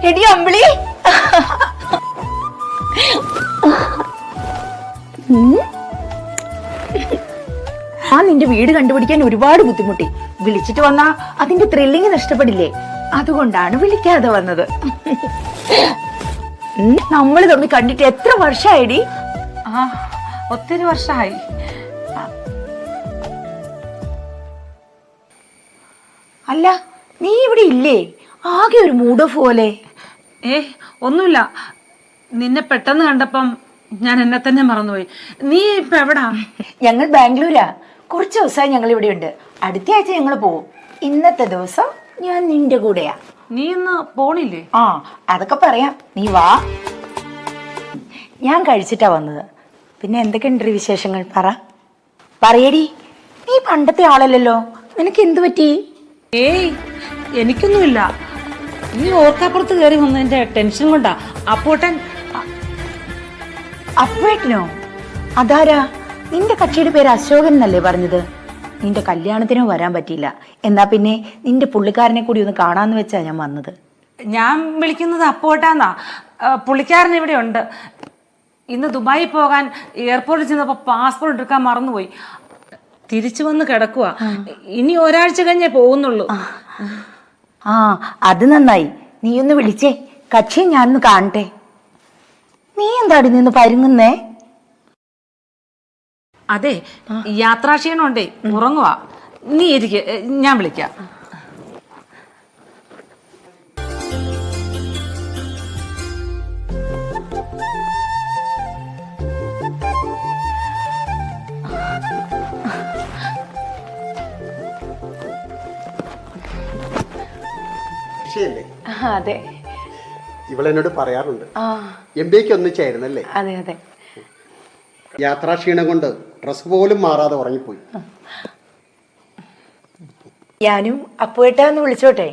എടി അമ്പിളി, ആ നിന്റെ വീട് കണ്ടുപിടിക്കാൻ ഒരുപാട് ബുദ്ധിമുട്ടി. വിളിച്ചിട്ട് വന്നാ അതിന്റെ ത്രില്ലിങ് നഷ്ടപ്പെടില്ലേ, അതുകൊണ്ടാണ് വിളിക്കാതെ വന്നത്. നമ്മൾ തമ്മിൽ കണ്ടിട്ട് എത്ര വർഷമായിടി? ആ, ഒത്തിരി വർഷമായി. അല്ല, നീ ഇവിടെ ഇല്ലേ? ആകെ ഒരു മൂഡ് ഓഫ് പോലെ. ഒന്നുമില്ല, നിന്നെ പെട്ടെന്ന് കണ്ടപ്പം ഞാൻ എന്നെ തന്നെ മറന്നുപോയി. നീ ഇപ്പൊ എവിടാ? ഞങ്ങൾ ബാംഗ്ലൂരാ. കുറച്ച് ദിവസമായി ഞങ്ങൾ ഇവിടെ ഉണ്ട്. അടുത്ത ആഴ്ച ഞങ്ങൾ പോവും. ഇന്നത്തെ ദിവസം ഞാൻ നിന്റെ കൂടെയാ. നീ ഇന്ന് പോണില്ലേ? ആ, അതൊക്കെ പറയാം, നീ വാ. ഞാൻ കഴിച്ചിട്ടാ വന്നത്. പിന്നെ എന്തൊക്കെയുണ്ട് വിശേഷങ്ങൾ? പറയടി. നീ പണ്ടത്തെ ആളല്ലല്ലോ, നിനക്ക് എന്തു പറ്റി? എനിക്കൊന്നുമില്ല. നീ ഓർക്കാപ്പുറത്ത് കയറി വന്നതിന്റെ ടെൻഷൻ കൊണ്ടാ. അപ്പേട്ടനോ? അതാരാ? നിന്റെ കക്ഷിയുടെ പേര് അശോകൻ എന്നല്ലേ പറഞ്ഞത്? നിന്റെ കല്യാണത്തിനോ വരാൻ പറ്റിയില്ല. എന്നാ പിന്നെ നിന്റെ പുള്ളിക്കാരനെ കൂടി ഒന്ന് കാണാന്ന് വെച്ചാ ഞാൻ വന്നത്. ഞാൻ വിളിക്കുന്നത് അപ്പോട്ടാന്നാ. പുള്ളിക്കാരൻ ഇവിടെ ഉണ്ട്. ഇന്ന് ദുബായി പോകാൻ എയർപോർട്ടിൽ ചെന്നപ്പോ പാസ്പോർട്ട് എടുക്കാൻ മറന്നുപോയി. തിരിച്ചു വന്ന് കിടക്കുക. ഇനി ഒരാഴ്ച കഴിഞ്ഞേ പോകുന്നുള്ളൂ. ആ, അത് നന്നായി. നീ ഒന്ന് വിളിച്ചേ, കക്ഷിയെ ഞാനൊന്ന് കാണട്ടെ. നീ എന്താടി നിന്ന് പരുങ്ങുന്നേ? അതെ, യാത്രാക്ഷീണമുണ്ടേ, ഉറങ്ങുവാ. നീ ഇരിക്കെ, ഞാൻ വിളിക്കാം. അതെ, ഇവളെന്നോട് പറയാറുണ്ട് MBAക്ക് ഒന്നിച്ചായിരുന്നല്ലേ? അതെ അതെ. യാത്രാക്ഷീണം കൊണ്ട് ഡ്രസ് പോലും മാറാതെ ഉറങ്ങിപ്പോയി. ഞാനും അപ്പുവേട്ടാന്ന് വിളിച്ചോട്ടെ?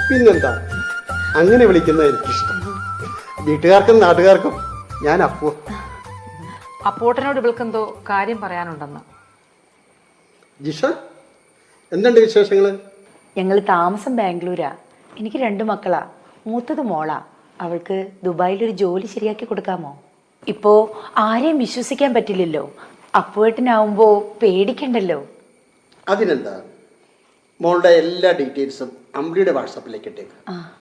പിന്നെന്താ, അങ്ങനെ വിളിക്കുന്നത് എനിക്കിഷ്ടം. വീട്ടുകാർക്കും നാട്ടുകാർക്കും ഞാൻ അപ്പോട്ടനോട് ഇവൾക്കെന്തോ കാര്യം പറയാനുണ്ടെന്ന്. ജിഷ, എന്തുണ്ട് വിശേഷങ്ങള്? ഞങ്ങൾ താമസം ബാംഗ്ലൂരാ. എനിക്ക് 2 മക്കളാ. മൂത്തത് മോളാ. അവൾക്ക് ദുബായിലൊരു ജോലി ശരിയാക്കി കൊടുക്കാമോ? ഇപ്പോ ആരെയും വിശ്വസിക്കാൻ പറ്റില്ലല്ലോ. അപ്പുവേട്ടനാവുമ്പോ പേടിക്കണ്ടല്ലോ. അതിനെന്താ, മോളുടെ എല്ലാ ഡീറ്റെയിൽസും അമ്പിളിയുടെ വാട്സാപ്പിലേക്ക് ഇട്ടേക്ക്.